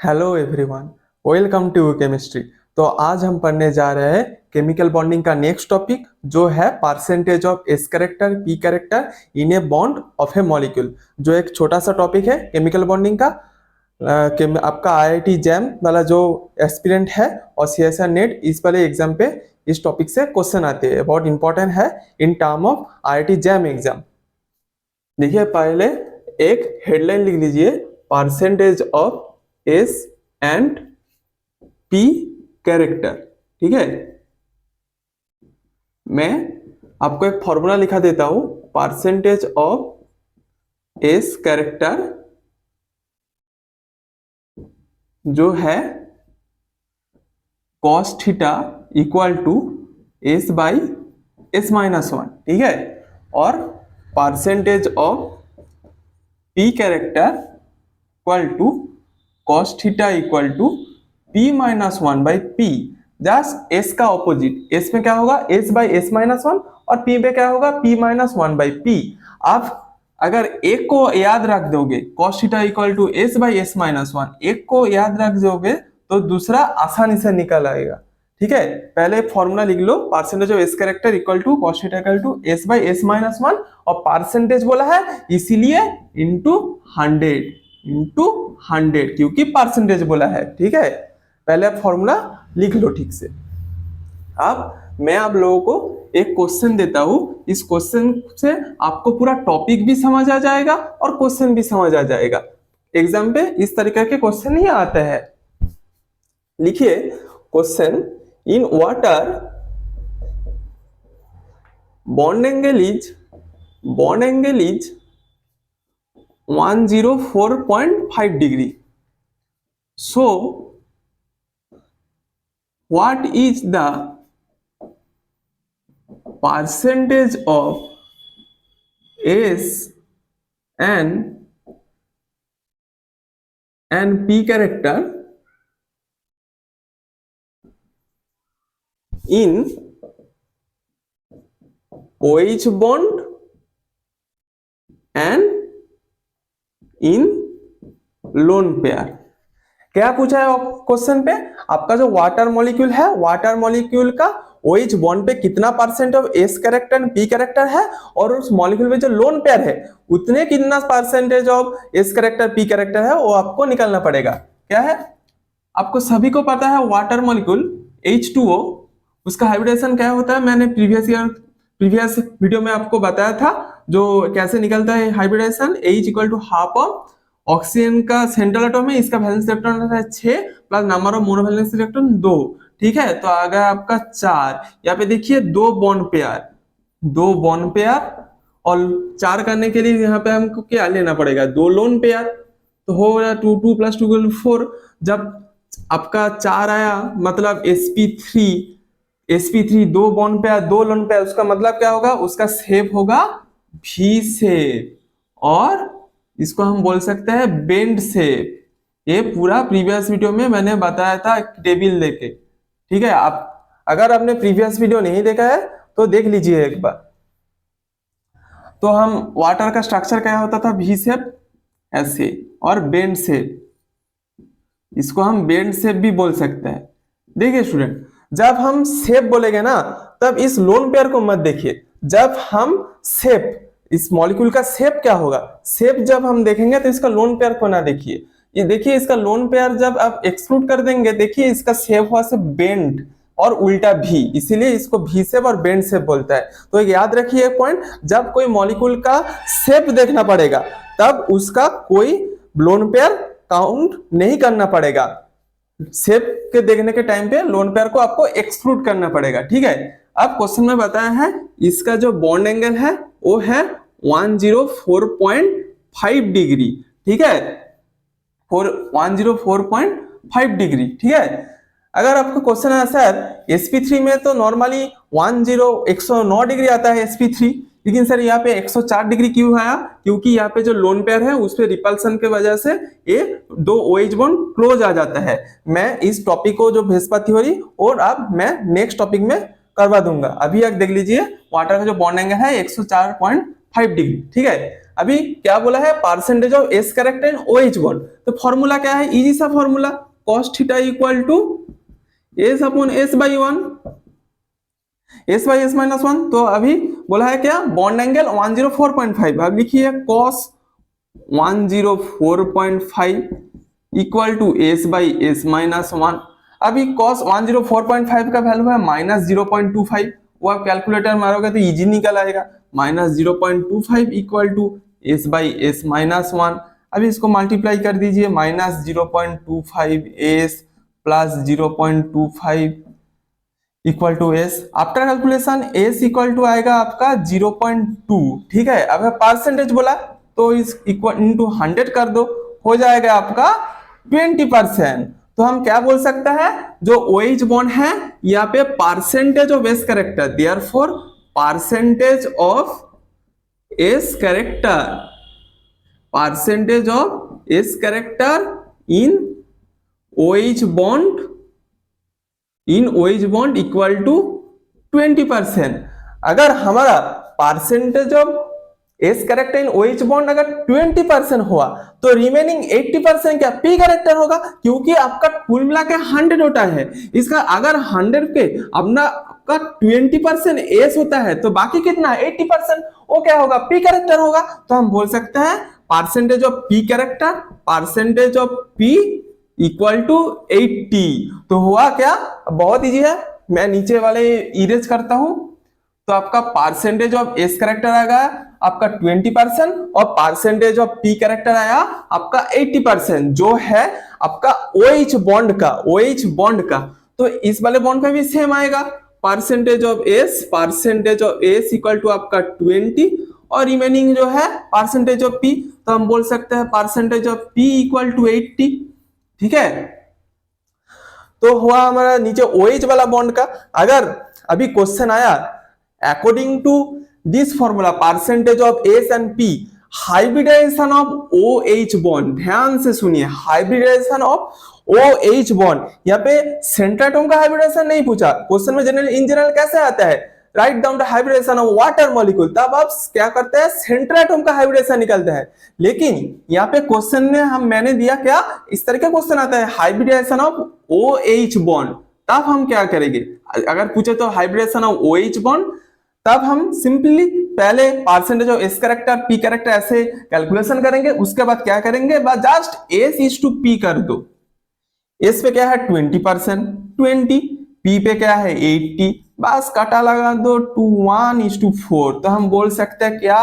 Hello everyone, welcome to chemistry. तो आज हम पढ़ने जा रहे हैं केमिकल बॉन्डिंग का नेक्स्ट टॉपिक जो है percentage of s character p character in a bond of a molecule. जो एक छोटा सा टॉपिक है केमिकल बॉन्डिंग का। आपका आईआईटी जैम वाला जो एस्पिरेंट है और सीएसआर नेट इस वाले एग्जाम पे इस टॉपिक से क्वेश्चन आते हैं, बहुत इंपॉर्टेंट है in term of IIT jam exam. देखिए, पहले एक हेडलाइन लिख लीजिए, percentage of s and P character. ठीक है, मैं आपको एक फॉर्मूला लिखा देता हूं। परसेंटेज ऑफ एस कैरेक्टर जो है cos theta equal to S by S minus one. ठीक है, और percentage of p character equal to cos theta equal to p minus one by p. Just s का opposite, s में क्या होगा s by S minus one और p में क्या होगा p minus one by p. आप अगर एक को याद रख दोगे cos theta equal to S by S minus one, एक को याद रख दोगे तो दूसरा आसानी से निकल आएगा। ठीक है, पहले फॉर्मूला लिख लो, percentage of s character equal to cos theta equal to S by S minus one, और परसेंटेज बोला है इसीलिए इंटू 100 क्योंकि परसेंटेज बोला है। ठीक है, पहले आप फॉर्मूला लिख लो ठीक से। अब मैं आप लोगों को एक क्वेश्चन देता हूं, इस क्वेश्चन से आपको पूरा टॉपिक भी समझ आ जाएगा और क्वेश्चन भी समझ आ जाएगा। एग्जाम पे इस तरीके के क्वेश्चन नहीं आते हैं। लिखिए question, in water bond angle is 104.5 degree. So what is the percentage of S and P character in OH bond and in lone pair? क्या पूछा है क्वेश्चन पे? आपका जो वाटर मॉलिक्यूल है, वाटर मॉलिक्यूल का OH बॉन्ड पे कितना percent of s character and P character है, और उस मॉलिक्यूल में जो लोन पेयर है उतने कितना percentage of s character p character है वो आपको निकालना पड़ेगा। क्या है, आपको सभी को पता है वाटर मॉलिक्यूल H2O, उसका हाइब्रिडेशन क्या होता है, मैंने प्रीवियस वीडियो में आपको बताया था जो कैसे निकलता है hybridization. H equal to half of oxygen का सेंट्रल एटम है, इसका वैलेंस इलेक्ट्रॉन है 6 plus number of monovalence electron 2। ठीक है, तो आ गया आपका 4। यहाँ पे देखिए दो बॉन्ड पेयर और 4 करने के लिए यहाँ पे हमको क्या लेना पड़ेगा, 2 लोन पेयर, तो हो गया 2 2 प्लस 2 4। जब आपका 4 आया मतलब sp3 दो बॉन्ड पेयर 2 लोन पेयर, उसका मतलब क्या होगा, उसका शेप होगा V शेप, और इसको हम बोल सकते हैं बेंड शेप। ये पूरा प्रीवियस वीडियो में मैंने बताया था टेबल लेके। ठीक है, आप अगर आपने प्रीवियस वीडियो नहीं देखा है तो देख लीजिए एक बार। तो हम वाटर का स्ट्रक्चर क्या होता था, V शेप ऐसे, और बेंड शेप, इसको हम बेंड शेप भी बोल सकते हैं। देखिए स्टूडेंट, जब हम शेप बोलेंगे ना तब इस लोन पेयर को मत देखिए। जब हम शेप, इस मॉलिक्यूल का शेप क्या होगा, शेप जब हम देखेंगे तो इसका लोन पेयर को ना देखिए। ये देखिए इसका लोन पेयर जब आप एक्सक्लूड कर देंगे, देखिए इसका शेप हुआ से बेंड और उल्टा भी, इसीलिए इसको भी शेप और बेंड शेप बोलता है। तो एक याद रखिए पॉइंट, जब कोई मॉलिक्यूल का शेप देखना पड़ेगा तब उसका कोई लोन पेयर काउंट नहीं करना पड़ेगा। शेप के देखने के टाइम पे लोन पेयर को आपको एक्सक्लूड करना पड़ेगा। ठीक है, अब क्वेश्चन में बताया है इसका जो बॉन्ड एंगल है वो है 104.5 डिग्री। ठीक है, 104.5 डिग्री। ठीक है, अगर आपको क्वेश्चन है सर sp3 में तो नॉर्मली 109 डिग्री आता है sp3, लेकिन सर यहाँ पे 104 डिग्री क्यों आया, क्योंकि यहाँ पे जो लोन पेयर है उस पे रिपल्सन के वजह से ये 2 OH बॉन्ड क्लोज आ जाता है। मैं इस टॉपिक को जो भेस्पा थ्योरी और अब मैं नेक्स्ट टॉपिक में करवा दूंगा। अभी आप देख लीजिए वाटर का जो बॉन्ड एंगल है 104.5 डिग्री। ठीक है, अभी क्या बोला है, percentage of s character in OH bond. तो फॉर्मूला क्या है, इजी सा formula, cos theta equal to s upon s by 1, s by S minus 1। तो अभी बोला है क्या, बॉन्ड एंगल 104.5, अब लिखिए cos 104.5 equal to S by S minus 1। अभी cos 104.5 का वैल्यू है -0.25, वो आप कैलकुलेटर मारोगे तो इजी निकल आएगा, -0.25 equal to S by S minus 1। अभी इसको मल्टीप्लाई कर दीजिए, -0.25 s plus 0.25 equal to s. After calculation s equal to आएगा आपका 0.2, ठीक है। अब परसेंटेज बोला तो इस इक्वल इंटू 100 कर दो, हो जाएगा आपका 20%। तो हम क्या बोल सकते हैं, जो OH बॉन्ड है यहाँ पे percentage of s character, therefore percentage of s character, percentage of s character in OH bond equal to 20%। अगर हमारा percentage of s character in OH bond अगर 20% हुआ तो रिमेनिंग 80% क्या पी कैरेक्टर होगा, क्योंकि आपका कुल मिला के 100 होता है। इसका अगर 100 के अपना आपका 20% एस होता है तो बाकी कितना 80% वो क्या होगा, पी कैरेक्टर होगा। तो हम बोल सकते हैं percentage of p character, percentage of p equal to 80। तो हुआ क्या, बहुत इजी है, मैं नीचे वाले इरेज करता हूं। तो आपका परसेंटेज ऑफ एस कैरेक्टर आएगा आपका 20% और परसेंटेज ऑफ पी कैरेक्टर आया आपका 80%, जो है आपका OH बॉन्ड का। तो इस वाले बॉन्ड का भी सेम आएगा, percentage of s equal to आपका 20 और रिमेनिंग जो है परसेंटेज ऑफ पी। तो हम बोल सकते हैं percentage of p equal to 80, ठीक है। तो हुआ हमारा नीचे OH वाला बॉन्ड का। अगर अभी क्वेश्चन आया according to this formula percentage of s and p, hybridization of OH bond, ध्यान से सुनिए, हाइब्रिडाइजेशन ऑफ OH बॉन्ड। यहाँ पे सेंट्रल एटम का हाइब्रिडाइजेशन नहीं पूछा क्वेश्चन में, इन जनरल कैसे आता है, write down the hybridization of water molecule, तब आप क्या करते हैं सेंट्रल एटम का हाइब्रिडेशन निकलता है। लेकिन यहाँ पे क्वेश्चन में मैंने दिया क्या, इस तरह का क्वेश्चन आता है हाइब्रिडेशन ऑफ OH बॉन्ड, तब हम क्या करेंगे, अगर पूछे तो हाइब्रिडेशन ऑफ OH बॉन्ड, तब हम सिंपली पहले percentage of s character p character ऐसे कैलकुलेशन करेंगे, उसके बाद क्या करेंगे, बस just s is to p कर दो। एस पे क्या है 20%, 20, पी पे क्या है 80, बस काटा लगा दो 1:4। तो हम बोल सकते हैं क्या,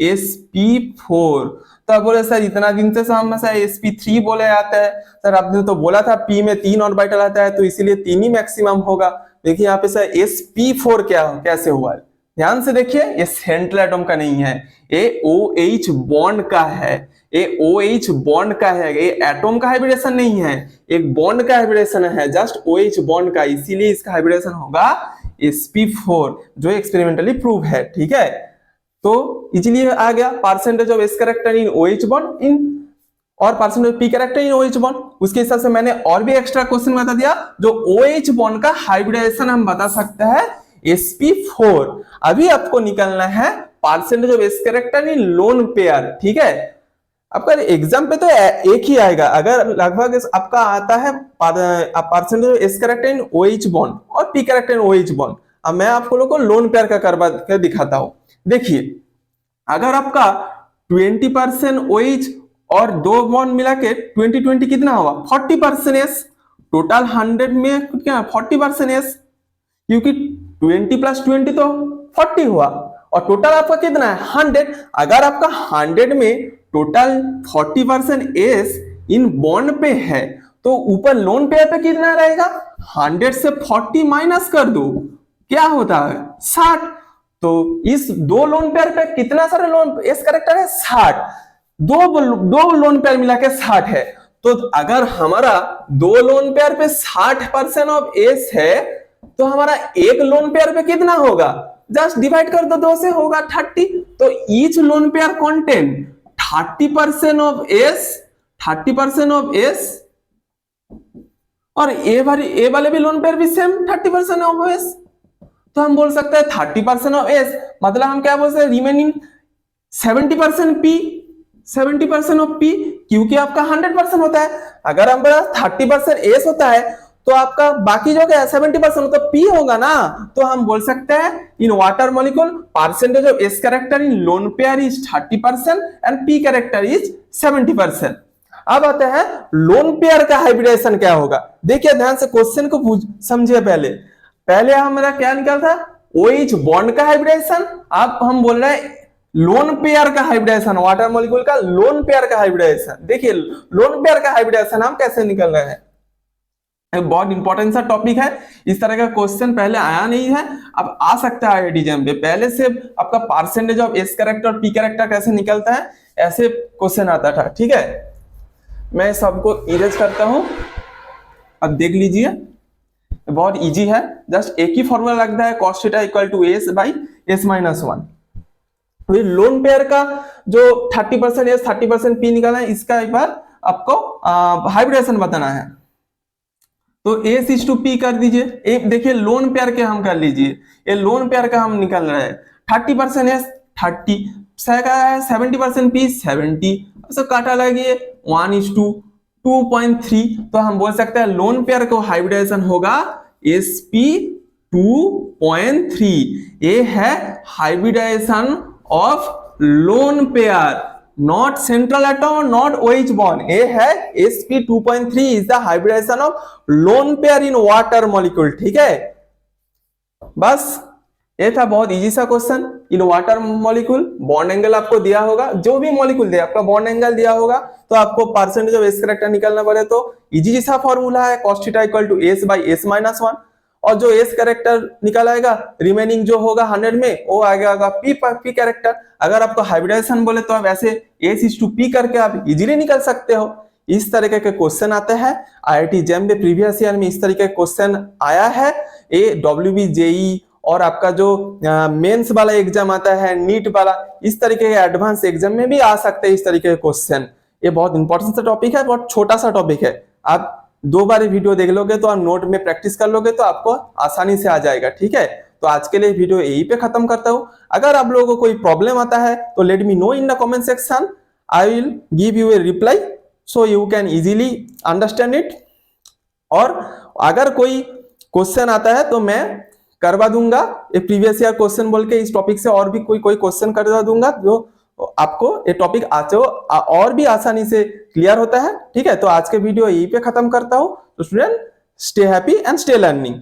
sp4। तो अब बोले सर इतना दिन से हम sp3 बोले आता है, सर आपने तो बोला था p में 3 ऑर्बिटल आता है तो इसीलिए 3 ही मैक्सिमम होगा। देखिए यहाँ पे सर sp4 कैसे हुआ, ध्यान से देखिए, ये सेंट्रल एटम का नहीं है, ये OH बॉन्ड का है, ये OH बॉन्ड का है, ये एटम का हाइब्रिडेशन नहीं है, एक बॉन्ड का हाइब्रिडेशन है, जस्ट OH बॉन्ड का, इसीलिए इसका हाइब्रिडेशन होगा sp4, जो एक्सपेरिमेंटली प्रूव है, ठीक है। तो इजीली आ गया percentage of s character in OH bond in और percentage p character in OH bond. उसके हिसाब से मैंने और भी एक्स्ट्रा क्वेश्चन बता दिया, जो OH बॉन्ड का हाइब्रिडेशन हम बता सकते हैं sp4। अभी आपको निकलना है percentage of s character in lone pair, ठीक है। आपका एग्जाम पे तो एक ही आएगा, अगर लगभग आपका आता है percentage of s character in OH bond और p character in OH bond. अब मैं आपको लोगों को लोन पेयर का करवा कर दिखाता हूं। देखिए अगर आपका 20% OH और 2 बॉन्ड मिला के 20 कितना हुआ 40% एस, टोटल 100 में क्या 40% एस, क्योंकि 20 + 20 तो 40 हुआ और टोटल आपका कितना है 100। अगर आपका 100 में टोटल 40% एस इन बॉन्ड पे है तो ऊपर लोन पेयर पे कितना रहेगा, 100 से 40 माइनस कर दो, क्या होता है 60। तो इस 2 लोन पेयर पे कितना सारे लोन एस कैरेक्टर है 60, दो लोन पेयर मिला के 60 है। तो अगर हमारा 2 लोन पेयर पे 60% ऑफ एस है तो हमारा एक लोन पेयर पे कितना होगा, जस्ट डिवाइड कर दो 2 से, होगा 30। तो each lone pair contain 30% of S, 30% of S, और ए वाले भी लोन पेयर भी सेम 30% ऑफ एस। तो हम बोल सकते हैं 30% ऑफ एस, मतलब हम क्या बोल सकते हैं रिमेनिंग 70% पी, 70% ऑफ पी, क्योंकि आपका 100% होता है। अगर हमारा 30% एस होता है तो आपका बाकी जो क्या है 70% तो पी होगा ना। तो हम बोल सकते हैं इन water molecule percentage of s character in lone pair is 30% and P character is 70%। अब आता है लोन पेयर का हाइब्रिडेशन क्या होगा। देखिए ध्यान से क्वेश्चन को समझिए। पहले हमारा क्या निकल था, OH बॉन्ड का हाइब्रिडेशन। अब हम बोल रहे हैं लोन पेयर का हाइब्रिडेशन, वाटर मॉलिक्यूल का लोन पेयर का हाइब्रिडेशन। देखिए लोन पेयर का हाइब्रिडेशन हम कैसे निकल रहे हैं, बहुत इंपॉर्टेंट सा टॉपिक है। इस तरह का क्वेश्चन पहले आया नहीं है, अब आ सकता है IIT JEM पे। पहले से आपका परसेंटेज ऑफ एस कैरेक्टर और पी कैरेक्टर कैसे निकलता है ऐसे क्वेश्चन आता था। ठीक है, मैं सबको इरेज करता हूं, अब देख लीजिए बहुत इजी है। जस्ट एक ही फॉर्मूला लगता है cos theta equal to S by S minus 1। Lone pair का जो 30% एस 30% पी निकालना है, इसका एक बार आपको हाइब्रिडेशन बताना है। तो एस इज टू पी कर दीजिए। एक देखिए लोन पेयर के हम कर लीजिए, ये लोन पेयर का हम निकल रहा है 30% एस 30 का है, 70% पी 70, सब काटा लगिए 1:2.3। तो हम बोल सकते हैं लोन पेयर को हाइब्रिडेशन होगा sp2.3। ये है hybridization of lone pair, not central atom, not OH bond. ये है sp2.3 is the hybridization of lone pair in water molecule. ठीक है, बस ये था बहुत इजी सा question. In water molecule bond angle आपको दिया होगा, जो भी मॉलिक्यूल दे आपका बॉन्ड एंगल दिया होगा, तो आपको परसेंटेज ऑफ एस कैरेक्टर निकालना पड़े तो इजी सा फॉर्मूला है cos theta equal to S by S minus 1। और जो एस कैरेक्टर निकल आएगा, रिमेनिंग जो होगा 100 में वो आ जाएगा पी कैरेक्टर। अगर आपको हाइब्रिडेशन बोले तो आप ऐसे एस इज टू पी करके आप इजीली निकल सकते हो। इस तरीके के क्वेश्चन आते हैं IIT JEM में। प्रीवियस ईयर में इस तरीके का क्वेश्चन आया है। ये WB JEE और आपका जो मेंस वाला एग्जाम आता है, नीट वाला, इस तरीके के एडवांस एग्जाम में भी आ सकते हैं इस तरीके के क्वेश्चन। ये बहुत इंपॉर्टेंट सा टॉपिक है, बहुत छोटा सा टॉपिक है। आप 2 बार वीडियो देख लोगे तो आप नोट में प्रैक्टिस कर लोगे तो आपको आसानी से आ जाएगा। ठीक है, तो आज के लिए वीडियो यहीं पे खत्म करता हूं। अगर आप लोगों को कोई प्रॉब्लम आता है तो let me know in the comment section, I will give U A reply so you can easily understand it. और अगर कोई क्वेश्चन आता है तो मैं करवा दूंगा एक प्रीवियस ईयर क्वेश्चन बोल के, इस टॉपिक से और भी कोई क्वेश्चन करवा दूंगा जो आपको ये टॉपिक आते हो और भी आसानी से क्लियर होता है। ठीक है, तो आज के वीडियो यहीं पे खत्म करता हूं। तो student stay happy and stay learning.